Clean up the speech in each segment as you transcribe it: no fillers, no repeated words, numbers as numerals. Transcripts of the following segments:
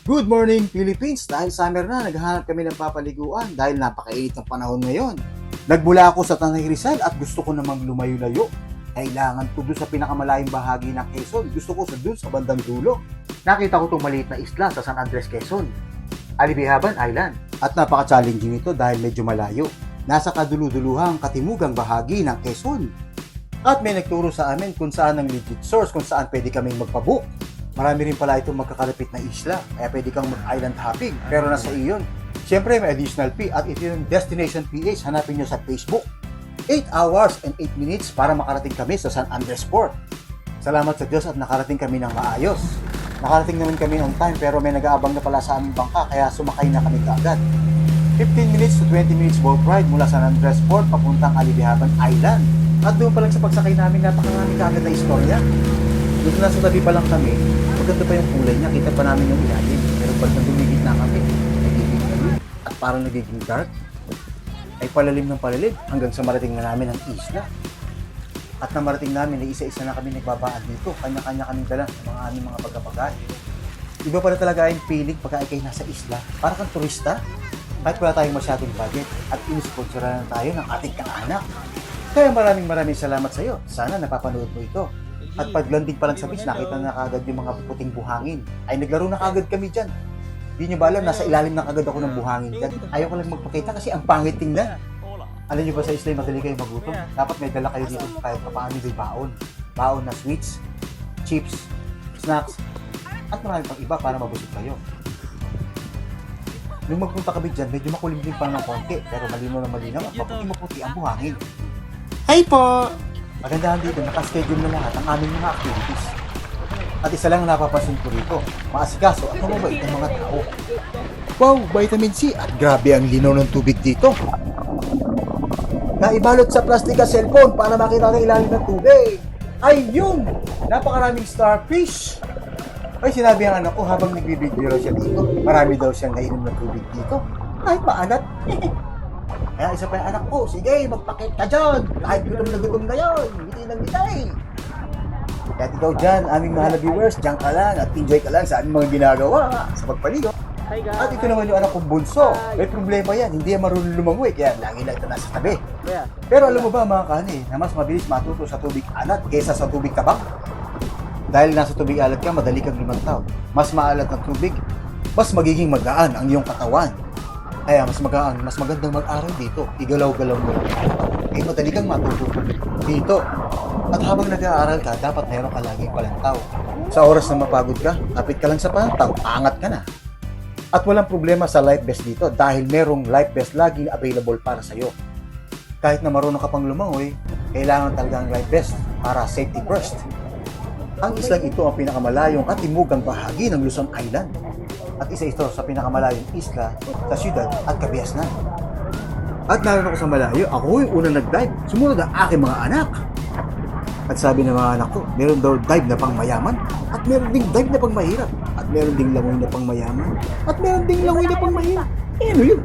Good morning, Philippines! Dahil summer na, naghahanap kami ng papaliguan dahil napakainit ng panahon ngayon. Nagbula ako sa Tanay Rizal at gusto ko namang lumayo-layo. Kailangan ko doon sa pinakamalayong bahagi ng Quezon. Gusto ko doon sa bandang dulo. Nakita ko itong maliit na isla sa San Andres, Quezon. Alibihaban Island. At napaka-challenging ito dahil medyo malayo. Nasa kaduluduluhang katimugang bahagi ng Quezon. At may nagturo sa amin kung saan ang legit source, kung saan pwede kaming magpabook. Marami rin pala itong magkakalapit na isla, kaya pwede kang mag-island hopping, pero nasa iyon. Siyempre may additional fee at ito yung Destination PH, hanapin nyo sa Facebook. 8 hours and 8 minutes para makarating kami sa San Andres Port. Salamat sa Diyos at nakarating kami ng maayos. Nakarating naman kami on time pero may nag-aabang na pala sa aming bangka kaya sumakay na kami kaagad. 15 minutes to 20 minutes boat ride mula San Andres Port papuntang Alibihaban Island. At doon pa lang sa pagsakay namin napakaraming kaagad na istorya. Doon na sa tabi pa lang kami, maganda pa yung kulay niya, kita pa namin yung ilalim. Pero pag nagumigit na kami, nagiging blue at parang nagiging dark, ay palalim ng palalim hanggang sa marating na namin ang isla. At na marating namin, ay isa-isa na kami nagbabaan dito, kanya-kanya kaming dala ng mga aming mga pagkapagay. Iba pala talaga yung feeling pagka ikay nasa isla, para kang turista, kahit wala tayong masyadong budget at inisponsoran na tayo ng ating kaanak. Kaya maraming salamat sa iyo. Sana napapanood mo ito. At pag landing pa lang sa beach, nakita na kagad yung mga puting buhangin. Ay naglaro na kagad kami dyan. Hindi nyo ba alam, nasa ilalim na kagad ako ng buhangin dyan. Ayaw ko lang magpakita kasi ang pangit tingnan. Alam nyo ba sa isla, madali kayo magutom? Dapat may dala kayo dito kahit paano may baon. Baon na sweets, chips, snacks, at marami pang iba para mabusog kayo. Nung magpunta kami dyan, medyo makulimlim pa ng konti, pero malinaw na malinaw at maputi-maputi ang buhangin. Hi po! Magandahan dito, nakaschedule na lahat ang aming mga activities. At isa lang napapansin ko rito, maasikaso at mababait ng mga tao. Wow, vitamin C at grabe ang linaw ng tubig dito. Naibalot sa plastic ang cellphone para makita ng ilalim ng tubig. Ayun! Napakaraming starfish! Ay, sinabi ang anak ko habang nagbibideo raw siya dito. Marami daw siyang nainom ng tubig dito. Kahit maanat. Kaya isa pa yung anak ko, sige, magpakit ka dyan. Kahit gutom na yun, ngiti ng ngiti. Kaya ikaw dyan, aming mahal na viewers, dyan ka lang at enjoy ka lang sa aming mga ginagawa sa pagpaligo. Hi guys! At ito naman yung anak kong bunso. May problema yan, hindi yan marunong lumangoy, kaya lagi lang ito nasa tabi. Pero alam mo ba mga kani, na mas mabilis matuto sa tubig alat kaysa sa tubig tabak? Dahil nasa tubig alat ka, madali kang lumantaw. Mas maalat ng tubig, mas magiging magaan ang iyong katawan. Kaya mas magaan, mas magandang mag-aral dito. Igalaw-galaw mo lang. Eh, madali kang matututo dito. At habang nag-aaral ka, dapat mayroon ka laging palantaw. Sa oras na mapagod ka, kapit ka lang sa palantaw, angat ka na. At walang problema sa life vest dito dahil merong life vest laging available para sa'yo. Kahit na marunong ka pang lumangoy, kailangan talagang life vest para safety first. Ang islang ito ang pinakamalayong at timugang bahagi ng Luzon Island. At isa ito sa pinakamalayong isla sa siyudad at Kabiasnan. At naroon ako sa malayo, ako yung unang nag-dive. Sumunod ang aking mga anak. At sabi ng mga anak ko, meron daw dive na pang mayaman, at meron ding dive na pang mahirap, at meron ding langoy na pang mayaman, at meron ding langoy na pang mahirap. Eh, ano yun?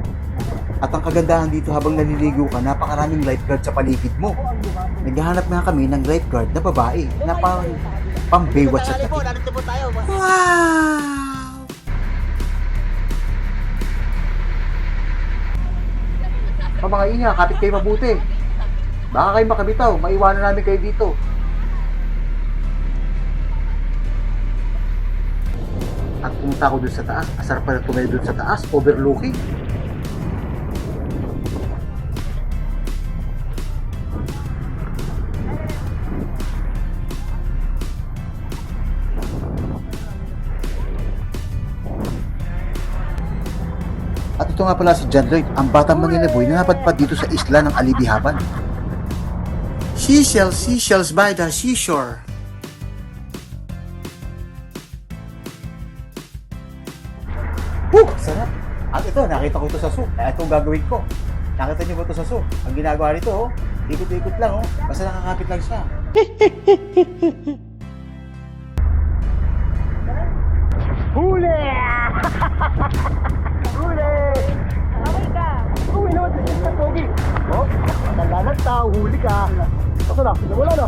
At ang kagandahan dito habang naliligo ka, napakaraming lifeguard sa paligid mo. Naghahanap nga kami ng lifeguard na babae na pang Baywatch sa tabi. Wow! Mga inga, kapit kayo mabuti. Baka kayo makabitaw, maiwanan namin kayo dito. At pumunta ako dun sa taas, asar pa na tumayo dun sa taas, overlooking. At ito nga pala si John Lloyd, ang batang Manila-boy na napadpad dito sa isla ng Alibihaban. Seashells by the seashore. Sarap! At ito, nakita ko ito sa zoo. Kaya ito gagawin ko. Nakita niyo ba ito sa zoo? Ang ginagawa nito, ikot-ikot lang, basta nakakapit lang siya. Huli! Huli! Okay ka! Uwi naman sa sister Pogi. Oh, matanda ng tao, huli ka. Kaso na, wala na.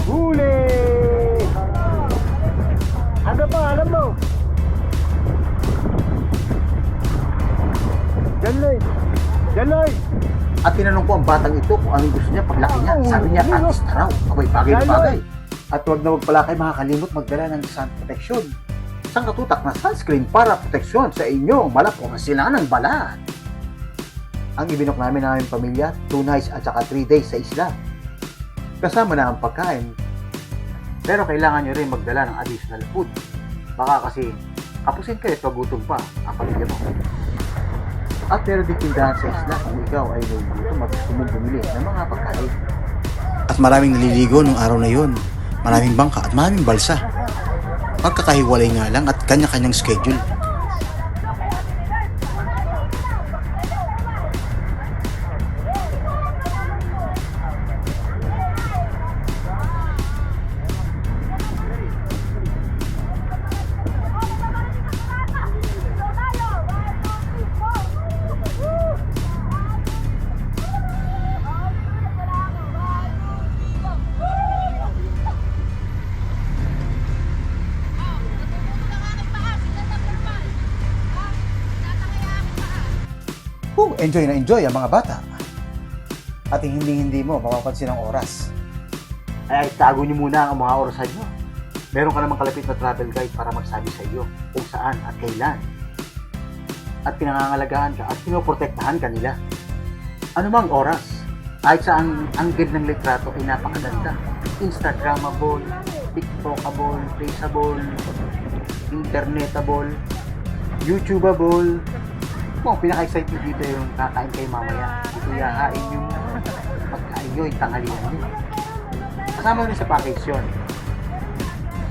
Huli! Eloy! At tinanong ko ang batang ito kung anong gusto niya paglaki niya. Sabi niya, artista raw. Abay, bagay na bagay. At huwag na huwag pala kayo makakalimot magdala ng sun protection. Isang katutak na sunscreen para proteksyon sa inyong malapurasilan ng balat. Ang ibinok namin ng aming pamilya, 2 nights at saka 3 days sa isla. Kasama na ang pagkain. Pero kailangan nyo rin magdala ng additional food. Baka kasi kapusin kayo at magutom pa ang pamilya mo. At meron din tindahan sa isla kung ikaw ay nagugutom at gusto mong bumili ng mga pagkain. At maraming naliligo nung araw na yun. Maraming bangka at maraming balsa. Pagkakahiwalay nga lang at kanya-kanyang schedule. Enjoy na enjoy ang mga bata. At hindi mo mapapansin ang oras. Ay tago niyo muna ang mga orasan niyo. Meron ka namang kalapit na travel guide para magsabi sa iyo kung saan at kailan. At pinangangalagaan ka at pinoprotektahan ka nila. Ano mang oras, kahit sa ang gid ng litrato ay napakaganda. Instagramable, TikTokable, Faceable, Internetable, YouTubeable. Kung pinaka-excited dito yung kakain kayo mamaya, ito yahain yung pagkain nyo, yung tanghalian nyo. Kasama rin sa package yun.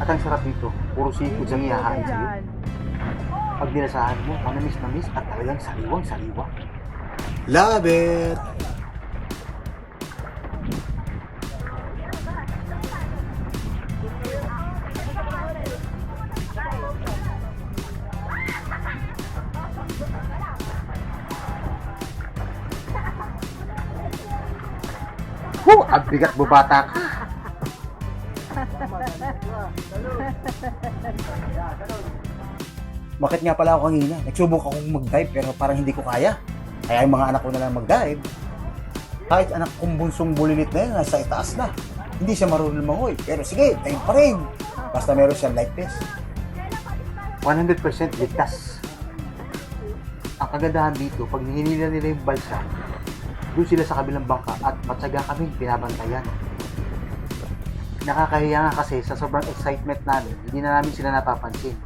At ang sarap dito, puro seafoods ang ihahain sa'yo. Pag nilasahan mo, manamis-namis at talagang saliwang-saliwa. Love it! Ang bigat mo bata ka. Bakit nga pala ako kanina? Nagsubok akong mag-dive pero parang hindi ko kaya. Kaya yung mga anak ko na lang mag-dive. Kahit anak kong bunsong bulilit na yun, nasa itaas na. Hindi siya marunong lumangoy. Pero sige, dive pa rin. Basta meron siyang life vest. 100% ligtas. Ang kagandahan dito, pag hinila nila yung balsa, doon sila sa kabilang bangka at matyaga kami binabantayan. Nakakahiya nga kasi sa sobrang excitement namin, hindi na namin sila napapansin.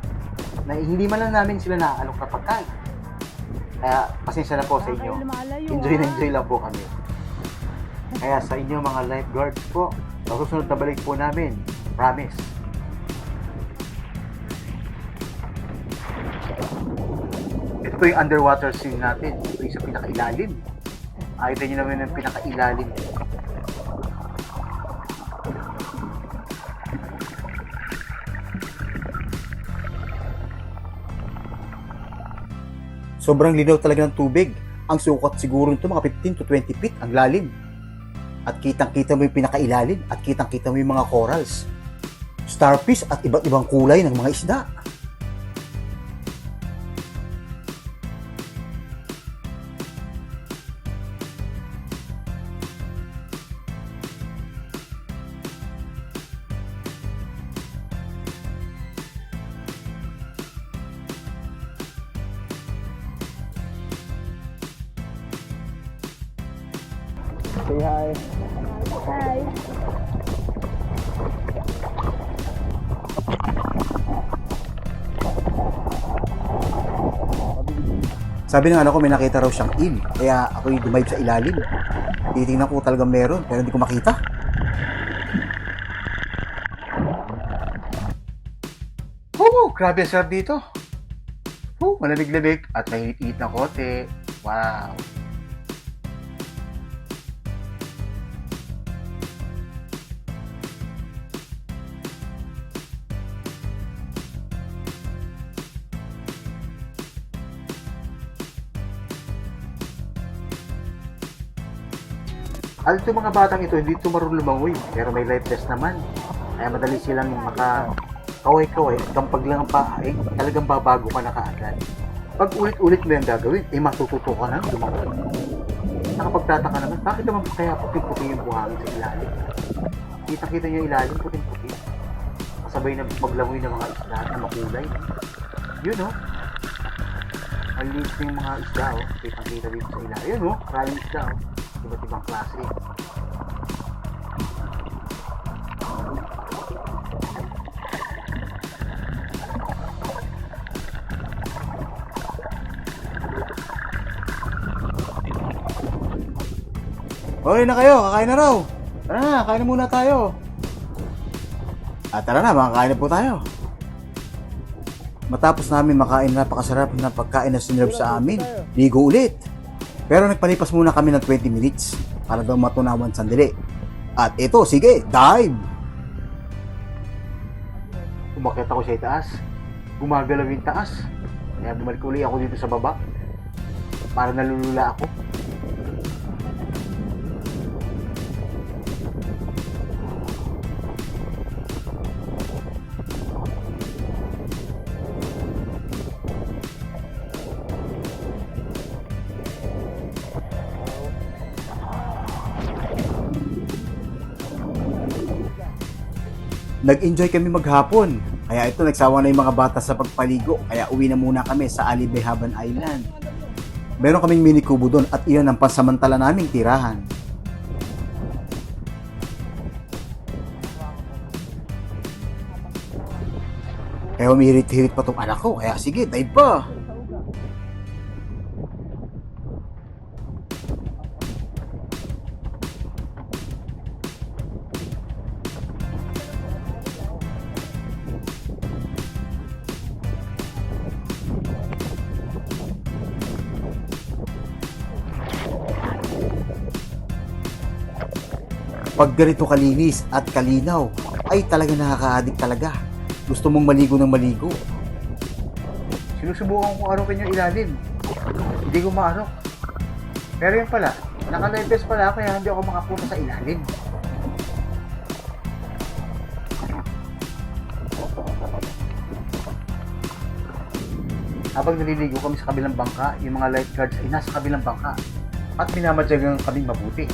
Hindi man lang namin sila naaalok na pagkain. Kaya pasensya na po sa inyo. Enjoy na enjoy lang po kami. Kaya sa inyo mga lifeguards po, sa susunod na balik po namin, promise. Ito po yung underwater scene natin. Ito yung sa pinakailalim. Ayun nyo naman yung pinakailalim. Sobrang linaw talaga ng tubig. Ang sukat siguro nito mga 15 to 20 feet ang lalim. At kitang-kita mo yung pinakailalim at kitang-kita mo yung mga corals, starfish at iba't ibang kulay ng mga isda. Say hi. Hi. Sabi ng anak ko may nakita raw siyang eel, kaya ako yung dumive sa ilalim. Titingnan ko talagang meron, pero hindi ko makita. Grabe sir dito. Malamig-lamig at may hit na kote. Wow. Alam yung mga batang ito, hindi ito marunong lumangoy, pero may life vest naman. Kaya madali silang kaway-kaway, kapag lang ang pahay, talagang babago ka na kaagad. Pag ulit-ulit mo yung gagawin, matututo ka na lumangoy. Nakapagtataka naman, bakit naman kaya puting-puti yung buhangin sa ilalim? Kita-kita niyo yung ilalim, puting-puti. Kasabay na paglangoy ng mga isda na makulay. Yun oh. Ang linis na yung mga isda oh. Kitang-kita dito sa ilalim. Yun oh, maraming isda oh. Iba't ibang klase. Okay na kayo, kakain na raw. Tara na, kain na muna tayo. Tara na, makakain na po tayo. Matapos namin makain napakasarap na pagkain na sinurb sa amin, ligo ulit. Pero nagpalipas muna kami ng 20 minutes para daw matunawan sandali. At ito, sige, dive! Umakyat ako sa itaas, gumagalaw yung taas. Kaya bumalik ulit ako dito sa baba para nalulula ako. Nag-enjoy kami maghapon. Kaya ito, nagsawa na yung mga bata sa pagpaligo. Kaya uwi na muna kami sa Alibehaban Island. Meron kaming mini kubo doon at iyon ang pansamantala naming tirahan. Kaya humihirit-hirit pa tong anak ko. Kaya sige, dive pa. Pag ganito kalinis at kalinaw, ay talaga nakaka-addict talaga. Gusto mong maligo ng maligo. Sinusubukan ko arokin yung ilalim. Hindi ko maarok. Pero yun pala, naka-live pala ako kaya hindi ako makapunta sa ilalim. Habang naliligo kami sa kabilang bangka, yung mga lifeguards ay nasa kabilang bangka at minamadyagan kami mabuti.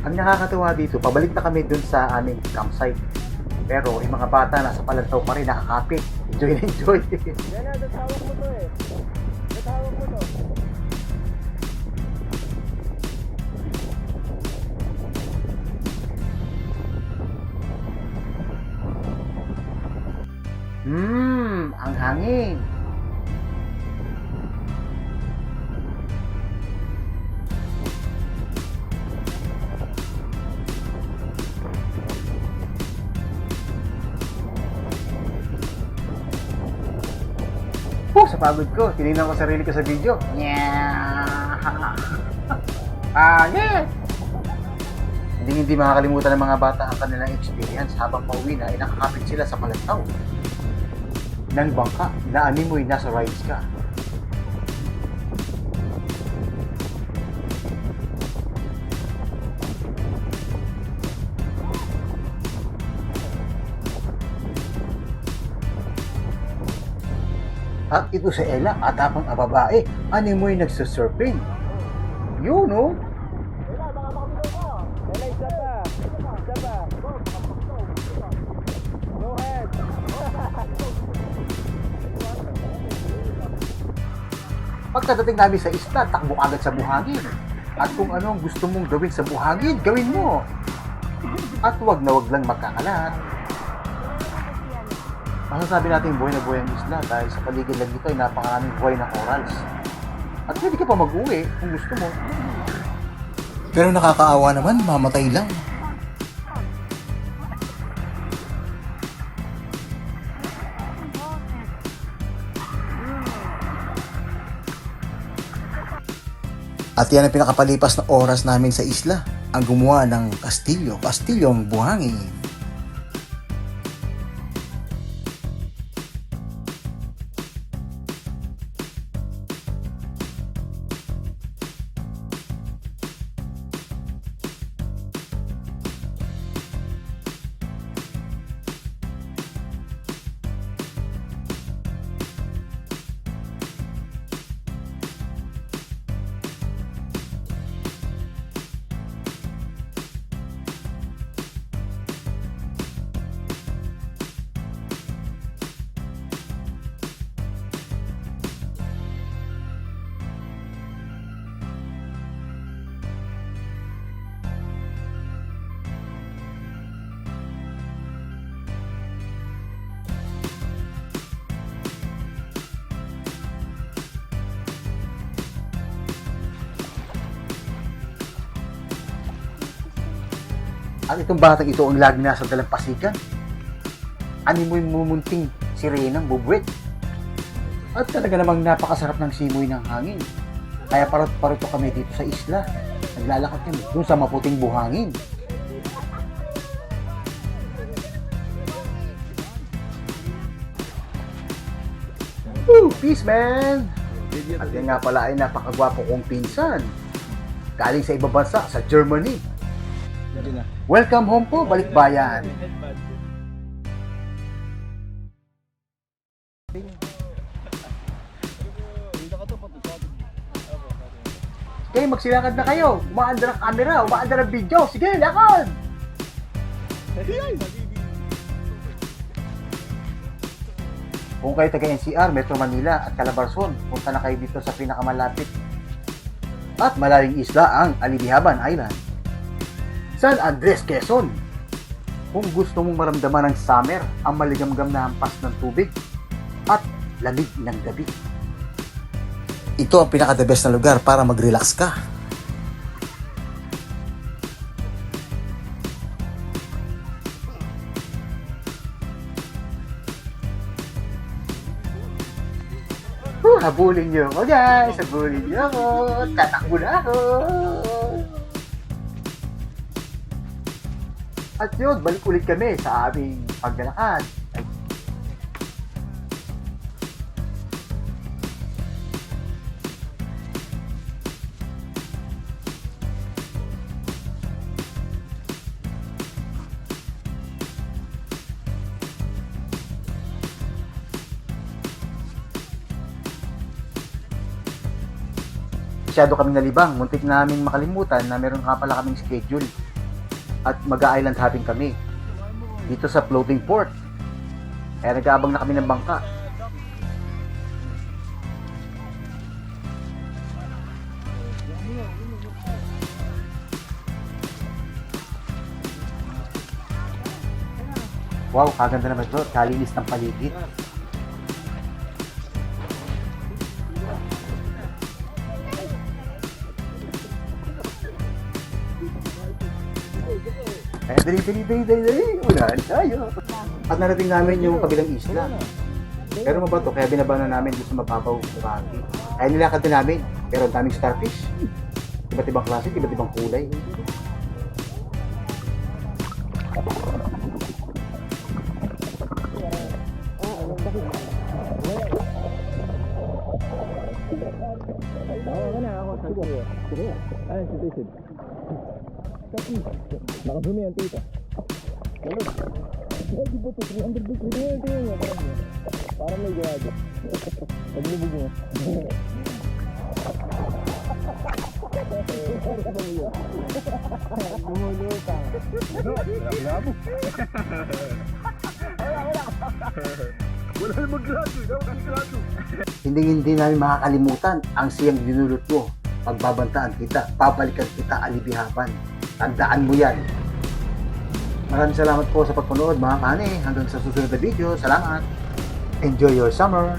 Ang nakakatuwa dito, pabalik na kami dun sa aming campsite. Pero yung mga bata nasa Palantaw pa rin, nakakapit. Enjoy na enjoy. Yan na, datawag mo to eh. Datawag mo to. Ang hangin. Sa pagod ko, tinignan ko sarili ko sa video. Yeah. Yeah. Hindi makakalimutan ng mga bata ang kanilang experience habang pauwi na ay nakakapit sila sa Palantaw. Ng bangka na animoy nasa rides ka. At ito sa Ella at habang babae, animoy nagsusurfing. Yun no? Wala, baka makabilaw ka. Wala, isa pa. Isa pa. Go ahead. Pagkadating namin sa isla, takbo agad sa buhangin. At kung ano ang gusto mong gawin sa buhangin, gawin mo. At wag na wag lang magkakalat. Masasabi natin buhay na buhay ang isla dahil sa paligid lang dito ay napakaraming buhay na corals. At pwede ka pa mag-uwi kung gusto mo. Pero nakakaawa naman, mamatay lang. At yan ang pinakapalipas na oras namin sa isla, ang gumawa ng kastilyong buhangin. At itong batang ito ang lagi nasa dalampasigan. Animoy mumunting sirenang bubwet. At talaga namang napakasarap ng simoy ng hangin. Kaya parot-parito kami dito sa isla. Naglalakad kami dun sa maputing buhangin. Woo! Peace, man! At yan nga pala ay napakagwapo kong pinsan. Galing sa ibang bansa, sa Germany. Welcome home po, balikbayan. Okay, magsilakad na kayo. Umaandar ang camera, umaandar ang video. Sige, lakad! Kung kayo taga NCR, Metro Manila at Calabarzon, punta na kayo dito sa pinakamalapit at malaking isla ang Alibihaban Island. San Andres, Quezon. Kung gusto mong maramdaman ng summer, ang maligamgam na hampas ng tubig at lamig ng gabi. Ito ang pinaka-the best na lugar para mag-relax ka. Habulin niyo ako, guys! Habulin niyo ako! Tatakbo na ako! At yun, balik ulit kami sa aming paglalakad. Masyado kaming nalibang, muntik namin makalimutan na meron nga pala kaming schedule at mag-island hopping kami dito sa floating port. Kaya nag-aabang na kami ng bangka. Wow, kaganda naman ito. Kalinis ng paligid. Dali. Unahan tayo. At narating namin yung kabilang isla. Pero mabato, kaya binabana namin doon sa mababaw bahagi. Kaya nilakad din namin. Pero ang daming starfish. Iba't ibang klase, iba't ibang kulay. Nakazumi ang tita. Hindi po ito, 300 bits. Ito yung parang may gawado. Paglubog mo. Gumulo ka. Wala na mag-grado. Hindi namin makakalimutan ang siyang dinulot mo. Pagbabantaan kita, papalikan kita, Alibihaban. Tandaan mo yan. Maraming salamat po sa pagpanood mga kane. Hanggang sa susunod na video. Salamat. Enjoy your summer.